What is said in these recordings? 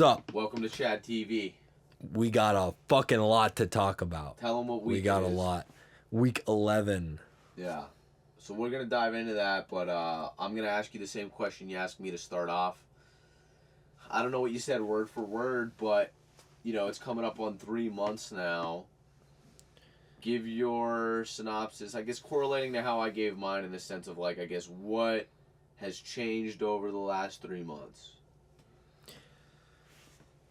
What's up? Welcome to Chad TV. We got a fucking lot to talk about. Tell them what week we got it is. A lot. Week 11. Yeah. So we're going to dive into that, but I'm going to ask you the same question you asked me to start off. I don't know what you said word for word, but, you know, it's coming up on 3 months now. Give your synopsis, I guess correlating to how I gave mine in the sense of, like, I guess what has changed over the last 3 months.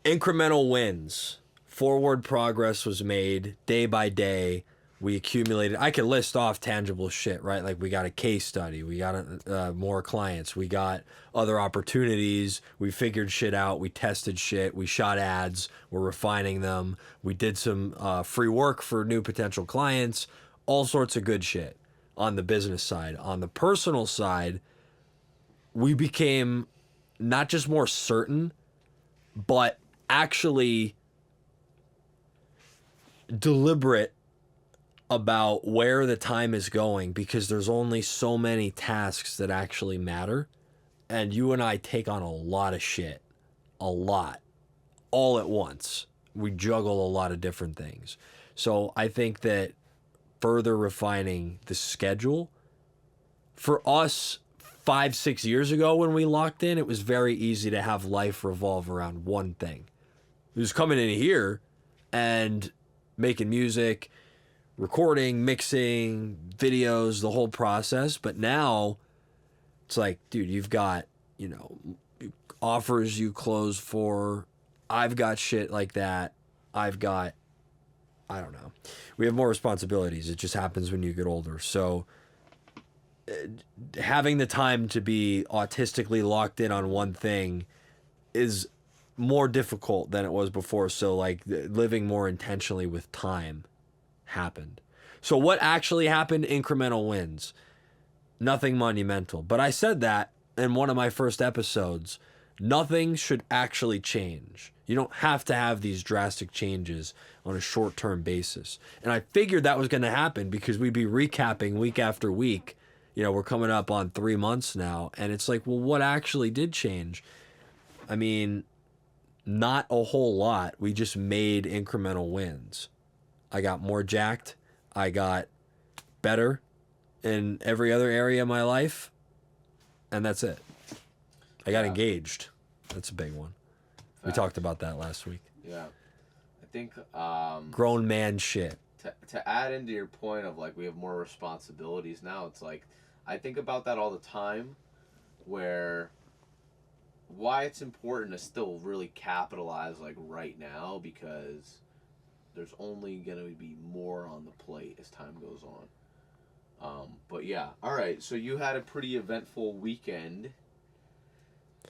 Incremental wins. Forward progress was made day by day. We accumulated. I could list off tangible shit, right? Like we got a case study. We got more clients. We got other opportunities. We figured shit out. We tested shit. We shot ads. We're refining them. We did some free work for new potential clients. All sorts of good shit on the business side. On the personal side, we became not just more certain, but actually deliberate about where the time is going, because there's only so many tasks that actually matter. And you and I take on a lot of shit. A lot. All at once. We juggle a lot of different things. So I think that further refining the schedule, for us 5-6 years ago when we locked in, it was very easy to have life revolve around one thing. It was coming in here and making music, recording, mixing, videos, the whole process. But now it's like, dude, you've got, you know, offers you close for. I've got shit like that. I've got, I don't know. We have more responsibilities. It just happens when you get older. So having the time to be autistically locked in on one thing is more difficult than it was before. So like living more intentionally with time happened. So what actually happened? Incremental wins. Nothing monumental. But I said that in one of my first episodes. Nothing should actually change. You don't have to have these drastic changes on a short-term basis. And I figured that was going to happen because we'd be recapping week after week. You know, we're coming up on 3 months now. And it's like, well, what actually did change? I mean, not a whole lot. We just made incremental wins. I got more jacked. I got better in every other area of my life. And that's it. I got engaged. That's a big one. Facts. We talked about that last week. Yeah. I think... grown man shit. To add into your point of, like, we have more responsibilities now, it's like, I think about that all the time, where why it's important to still really capitalize, like, right now, because there's only going to be more on the plate as time goes on. But yeah, all right. So you had a pretty eventful weekend.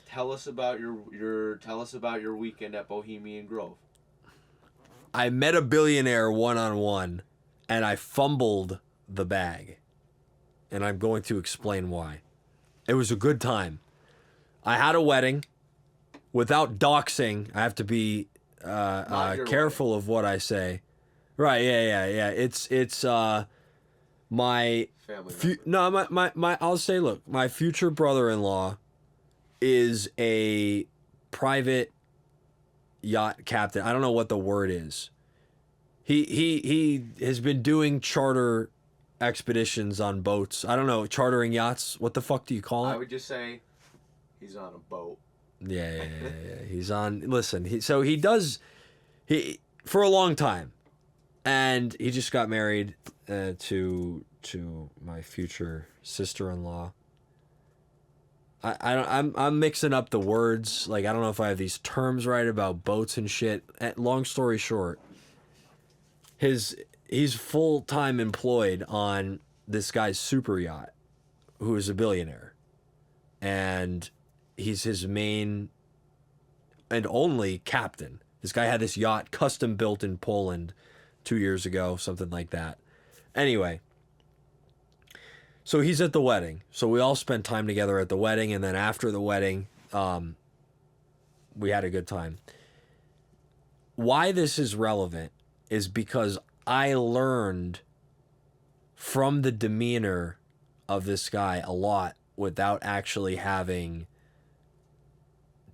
Tell us about your weekend at Bohemian Grove. I met a billionaire one-on-one, and I fumbled the bag. And I'm going to explain why. It was a good time. I had a wedding. Without doxing, I have to be careful of what I say. Right, yeah. It's my family my I'll say, look, my future brother-in-law is a private yacht captain. I don't know what the word is. He has been doing charter expeditions on boats. I don't know, chartering yachts. What the fuck do you call it? I would just say he's on a boat. Yeah. He's on. Listen, he does for a long time, and he just got married to my future sister-in-law. I'm mixing up the words. Like, I don't know if I have these terms right about boats and shit. Long story short, he's full-time employed on this guy's super yacht, who is a billionaire, and he's his main and only captain. This guy had this yacht custom built in Poland 2 years ago, something like that. Anyway, so he's at the wedding. So we all spent time together at the wedding, and then after the wedding, we had a good time. Why this is relevant is because I learned from the demeanor of this guy a lot without actually having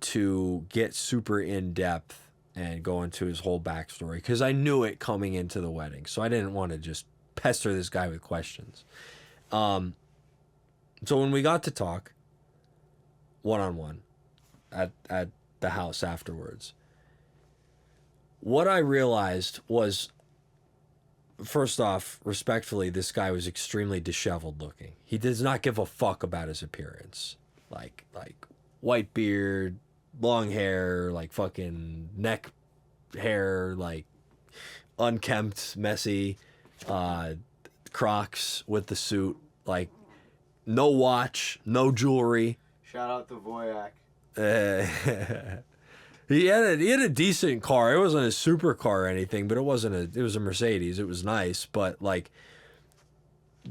to get super in depth and go into his whole backstory because I knew it coming into the wedding. So I didn't want to just pester this guy with questions. So when we got to talk one-on-one at the house afterwards, what I realized was, first off, respectfully, this guy was extremely disheveled looking. He does not give a fuck about his appearance. Like white beard, long hair, like fucking neck hair, like unkempt, messy, Crocs with the suit, like no watch, no jewelry. Shout out to Voyak. He had a decent car. It wasn't a super car or anything, but it was a Mercedes. It was nice, but like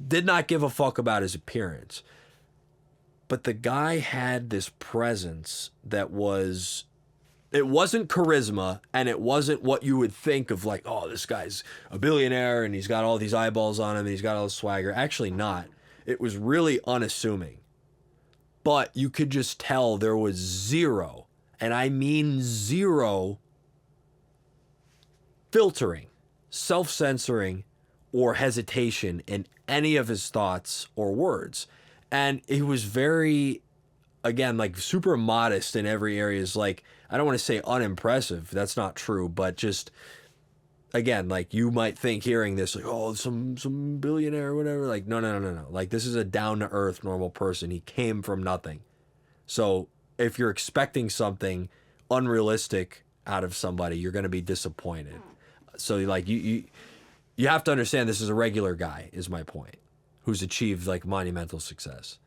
did not give a fuck about his appearance. But the guy had this presence that it wasn't charisma, and it wasn't what you would think of, like, oh, this guy's a billionaire and he's got all these eyeballs on him and he's got all this swagger. Actually not. It was really unassuming. But you could just tell there was zero, and I mean zero, filtering, self-censoring, or hesitation in any of his thoughts or words. And he was very, again, like super modest in every area. Is like, I don't want to say unimpressive. That's not true. But just, again, like you might think hearing this, like, oh, some billionaire or whatever. Like, no. Like, this is a down-to-earth, normal person. He came from nothing. So if you're expecting something unrealistic out of somebody, you're going to be disappointed. So like you have to understand this is a regular guy, is my point, who's achieved like monumental success,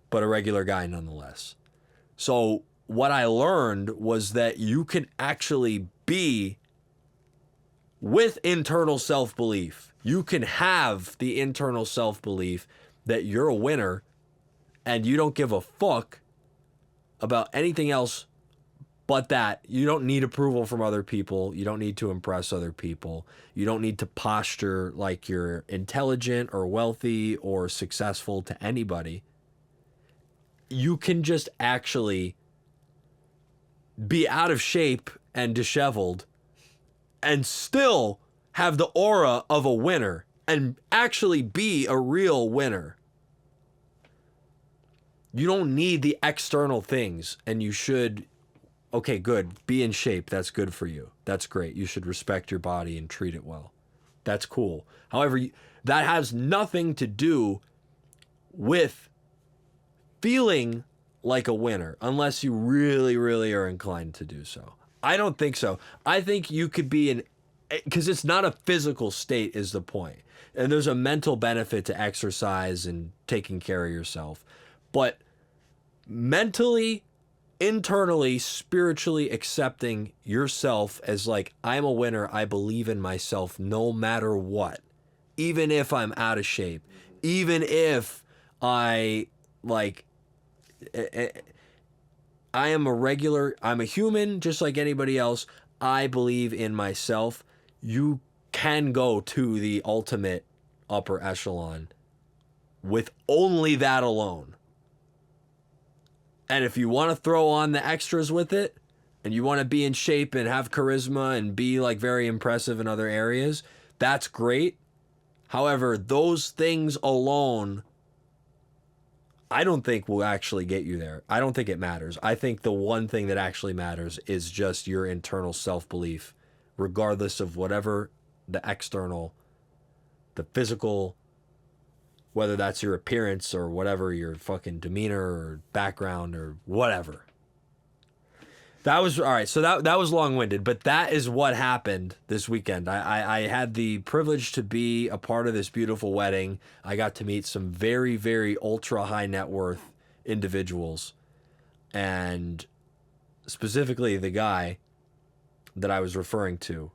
but a regular guy nonetheless. So what I learned was that you can actually be with internal self-belief. You can have the internal self-belief that you're a winner and you don't give a fuck about anything else but that. You don't need approval from other people. You don't need to impress other people. You don't need to posture like you're intelligent or wealthy or successful to anybody. You can just actually be out of shape and disheveled and still have the aura of a winner and actually be a real winner. You don't need the external things, and you should, okay, good, be in shape. That's good for you. That's great. You should respect your body and treat it well. That's cool. However, that has nothing to do with feeling like a winner unless you really, really are inclined to do so. I don't think so. I think you could be because it's not a physical state is the point. And there's a mental benefit to exercise and taking care of yourself. But mentally, internally, spiritually accepting yourself as like, I'm a winner, I believe in myself no matter what. Even if I'm out of shape. Even if I am I'm a human just like anybody else. I believe in myself. You can go to the ultimate upper echelon with only that alone. And if you want to throw on the extras with it, and you want to be in shape and have charisma and be like very impressive in other areas, that's great. However, those things alone, I don't think will actually get you there. I don't think it matters. I think the one thing that actually matters is just your internal self-belief, regardless of whatever the external, the physical, whether that's your appearance or whatever, your fucking demeanor or background or whatever. That was, all right, so that was long-winded, but that is what happened this weekend. I had the privilege to be a part of this beautiful wedding. I got to meet some very, very ultra high net worth individuals. And specifically the guy that I was referring to,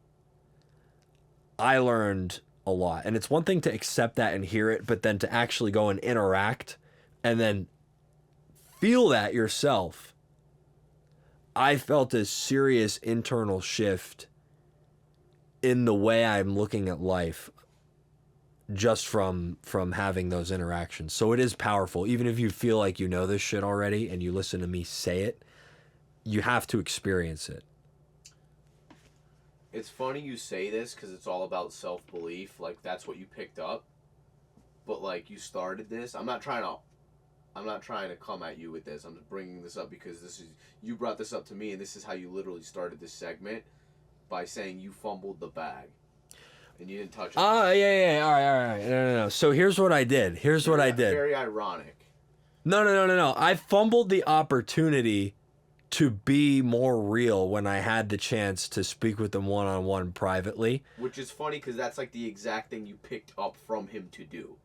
I learned a lot. And it's one thing to accept that and hear it, but then to actually go and interact and then feel that yourself. I felt a serious internal shift in the way I'm looking at life just from having those interactions. So it is powerful. Even if you feel like you know this shit already and you listen to me say it, you have to experience it. It's funny you say this because it's all about self-belief. Like, that's what you picked up. But, like, you started this. I'm not trying to come at you with this. I'm just bringing this up because you brought this up to me, and this is how you literally started this segment by saying you fumbled the bag. And you didn't touch it. Yeah. All right. No. So here's what I did. Very ironic. No. I fumbled the opportunity to be more real when I had the chance to speak with them one-on-one privately. Which is funny because that's like the exact thing you picked up from him to do.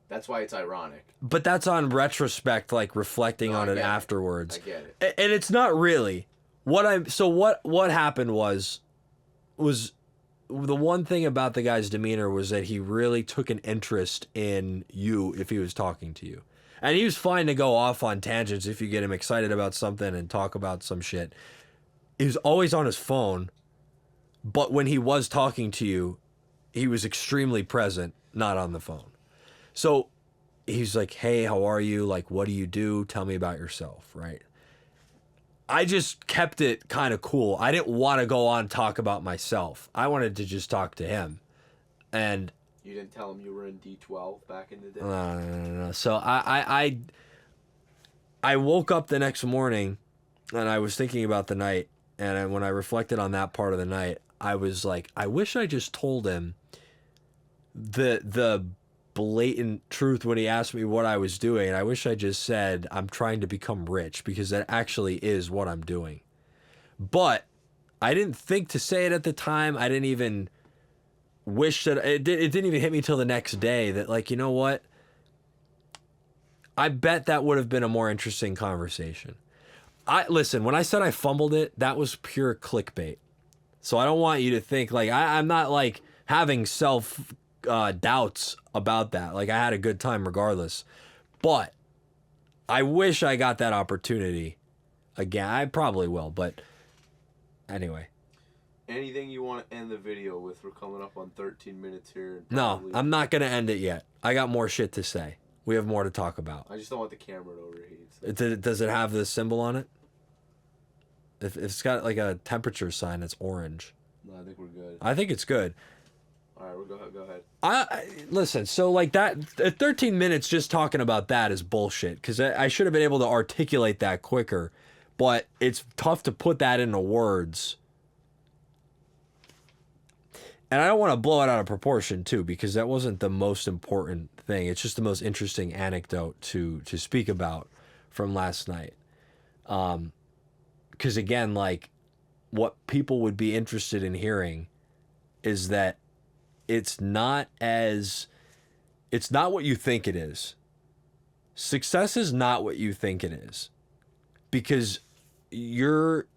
That's why it's ironic. But that's on retrospect, like reflecting on it afterwards. I get it. And it's not really. What happened was the one thing about the guy's demeanor was that he really took an interest in you if he was talking to you. And he was fine to go off on tangents if you get him excited about something and talk about some shit. He was always on his phone, but when he was talking to you, he was extremely present, not on the phone. So he's like, hey, how are you? Like, what do you do? Tell me about yourself, right? I just kept it kind of cool. I didn't want to go on and talk about myself. I wanted to just talk to him. And you didn't tell him you were in D12 back in the day? No. So I woke up the next morning and I was thinking about the night. And when I reflected on that part of the night, I was like, I wish I just told him the blatant truth when he asked me what I was doing. And I wish I just said, I'm trying to become rich, because that actually is what I'm doing. But I didn't think to say it at the time. I didn't even wish that it didn't even hit me till the next day that, like, you know what? I bet that would have been a more interesting conversation. Listen, when I said I fumbled it, that was pure clickbait. So I don't want you to think like I'm not like having self doubts about that. Like, I had a good time regardless. But I wish I got that opportunity again. I probably will, but anyway. Anything you want to end the video with? We're coming up on 13 minutes here. No, I'm not going to end it yet. I got more shit to say. We have more to talk about. I just don't want the camera to overheat. So. Does it have this symbol on it? If it's got like a temperature sign that's orange. No, I think we're good. I think it's good. All right, go ahead. Listen, so like that, 13 minutes just talking about that is bullshit, because I should have been able to articulate that quicker, but it's tough to put that into words. And I don't want to blow it out of proportion, too, because that wasn't the most important thing. It's just the most interesting anecdote to speak about from last night. Because, again, like, what people would be interested in hearing is that it's not what you think it is. Success is not what you think it is. Because your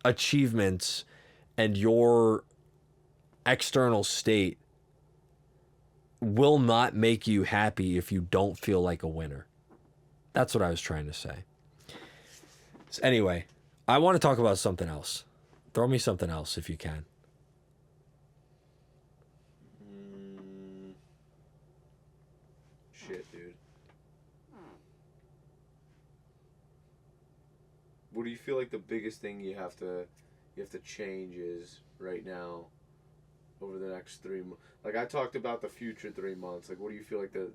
achievements and your external state will not make you happy if you don't feel like a winner. That's what I was trying to say. So anyway, I want to talk about something else. Throw me something else if you can. Shit, dude. What do you feel like the biggest thing you have to change is right now? Over the next 3 months, like I talked about the future 3 months. Like, what do you feel like the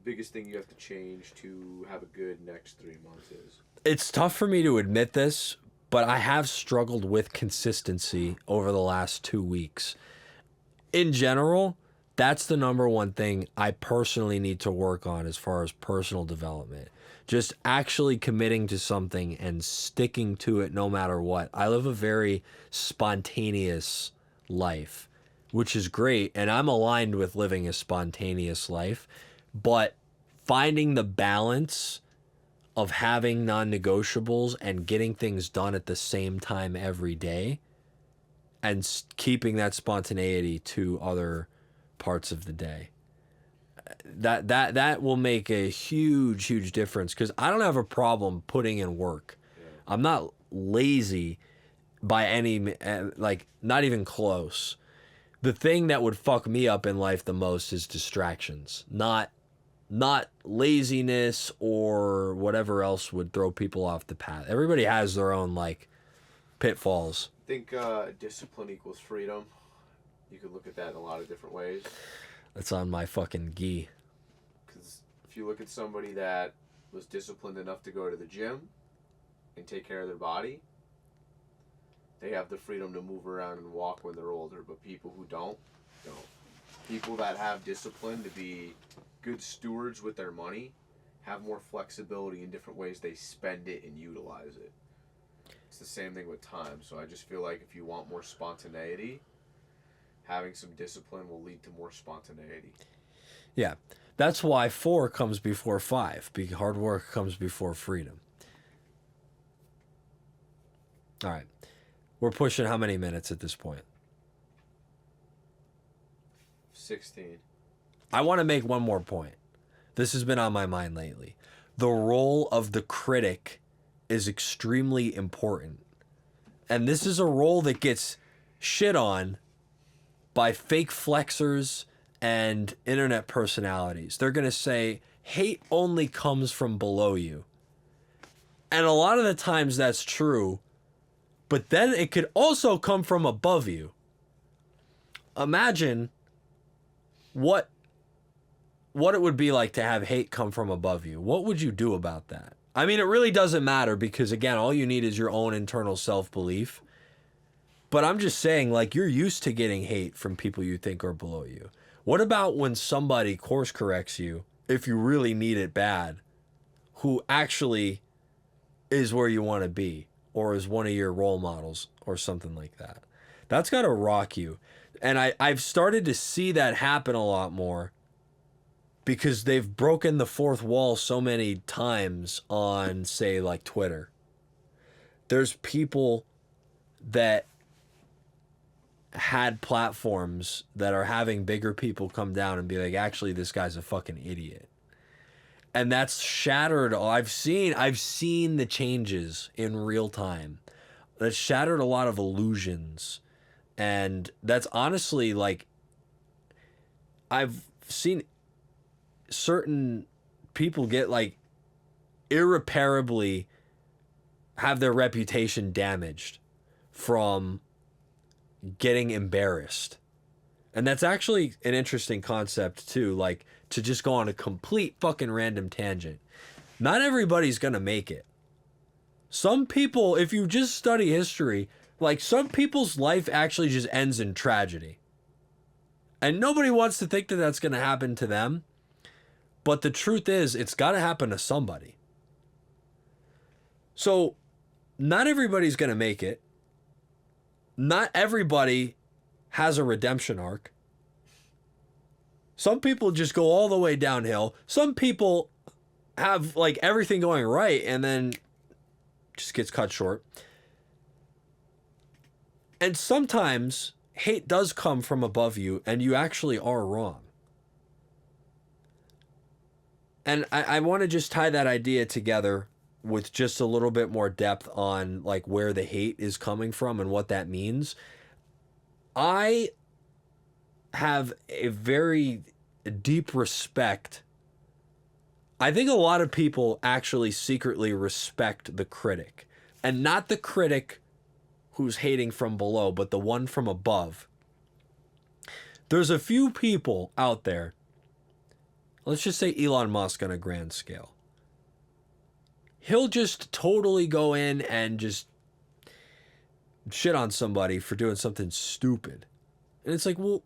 biggest thing you have to change to have a good next 3 months is? It's tough for me to admit this, but I have struggled with consistency over the last 2 weeks. In general, that's the number one thing I personally need to work on as far as personal development. Just actually committing to something and sticking to it no matter what. I live a very spontaneous life, which is great, and I'm aligned with living a spontaneous life, but finding the balance of having non-negotiables and getting things done at the same time every day and keeping that spontaneity to other parts of the day. That will make a huge difference, because I don't have a problem putting in work. Yeah. I'm not lazy by any, like, not even close. The thing that would fuck me up in life the most is distractions, not laziness or whatever else would throw people off the path. Everybody has their own, like, pitfalls. I think discipline equals freedom. You could look at that in a lot of different ways. That's on my fucking gi. Because if you look at somebody that was disciplined enough to go to the gym and take care of their body, they have the freedom to move around and walk when they're older. But people who don't. People that have discipline to be good stewards with their money have more flexibility in different ways they spend it and utilize it. It's the same thing with time. So I just feel like if you want more spontaneity, having some discipline will lead to more spontaneity. Yeah. That's why 4 comes before 5. Because hard work comes before freedom. All right. We're pushing how many minutes at this point? 16. I want to make one more point. This has been on my mind lately. The role of the critic is extremely important. And this is a role that gets shit on by fake flexers and internet personalities. They're going to say, hate only comes from below you. And a lot of the times that's true, but then it could also come from above you. Imagine what it would be like to have hate come from above you. What would you do about that? I mean, it really doesn't matter because, again, all you need is your own internal self-belief. But I'm just saying, like, you're used to getting hate from people you think are below you. What about when somebody course corrects you, if you really need it bad, who actually is where you want to be or is one of your role models or something like that? That's got to rock you. And I've started to see that happen a lot more because they've broken the fourth wall so many times on, say, like Twitter. There's people that had platforms that are having bigger people come down and be like, actually, this guy's a fucking idiot. And that's shattered. I've seen the changes in real time. That's shattered a lot of illusions. And that's honestly, like, I've seen certain people get, like, irreparably have their reputation damaged from getting embarrassed. And that's actually an interesting concept too, like, to just go on a complete fucking random tangent. Not everybody's gonna make it. Some people, if you just study history, like, some people's life actually just ends in tragedy. And nobody wants to think that that's gonna happen to them. But the truth is, it's gotta happen to somebody. So, not everybody's gonna make it. Not everybody has a redemption arc. Some people just go all the way downhill. Some people have, like, everything going right and then just gets cut short. And sometimes hate does come from above you and you actually are wrong. And I want to just tie that idea together with just a little bit more depth on, like, where the hate is coming from and what that means. I have a very deep respect. I think a lot of people actually secretly respect the critic, and not the critic who's hating from below, but the one from above. There's a few people out there, let's just say Elon Musk on a grand scale. He'll just totally go in and just shit on somebody for doing something stupid. And it's like, well,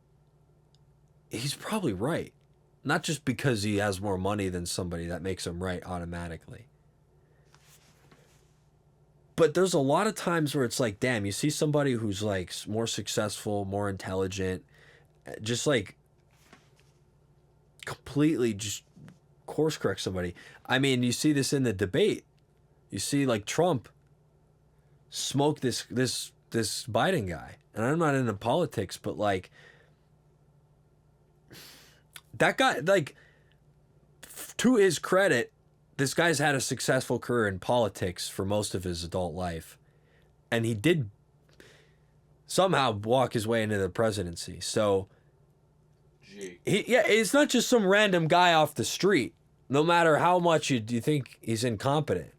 he's probably right. Not just because he has more money than somebody that makes him right automatically. But there's a lot of times where it's like, damn, you see somebody who's, like, more successful, more intelligent, just, like, completely just course correct somebody. I mean, you see this in the debate. You see, like, Trump smoke this Biden guy. And I'm not into politics, but, like, that guy, like, to his credit, this guy's had a successful career in politics for most of his adult life. And he did somehow walk his way into the presidency. So, it's not just some random guy off the street, no matter how much you think he's incompetent.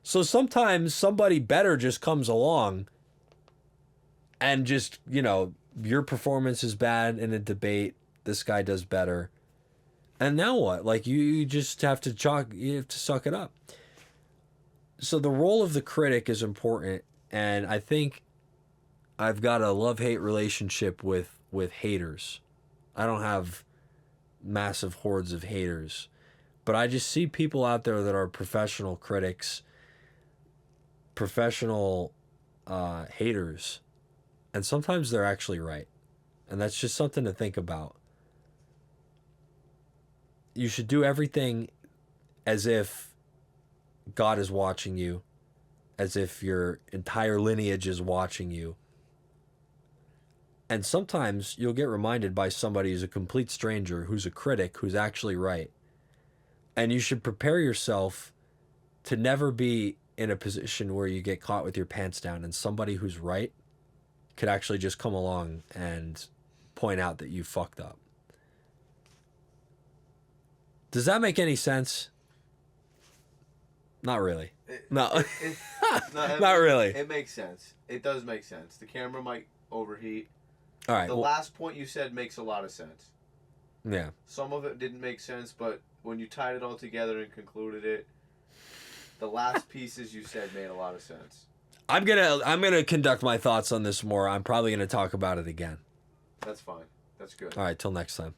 So sometimes somebody better just comes along and just, your performance is bad in a debate. This guy does better. And now what? Like you just have to you have to suck it up. So the role of the critic is important, and I think I've got a love-hate relationship with haters. I don't have massive hordes of haters, but I just see people out there that are professional critics, professional haters, and sometimes they're actually right. And that's just something to think about. You should do everything as if God is watching you, as if your entire lineage is watching you. And sometimes you'll get reminded by somebody who's a complete stranger, who's a critic, who's actually right. And you should prepare yourself to never be in a position where you get caught with your pants down and somebody who's right could actually just come along and point out that you fucked up. Does that make any sense? Not really. No. Not really. It makes sense. It does make sense. The camera might overheat. All right. The last point you said makes a lot of sense. Yeah. Some of it didn't make sense, but when you tied it all together and concluded it, the last pieces you said made a lot of sense. I'm gonna conduct my thoughts on this more. I'm probably gonna talk about it again. That's fine. That's good. All right. Till next time.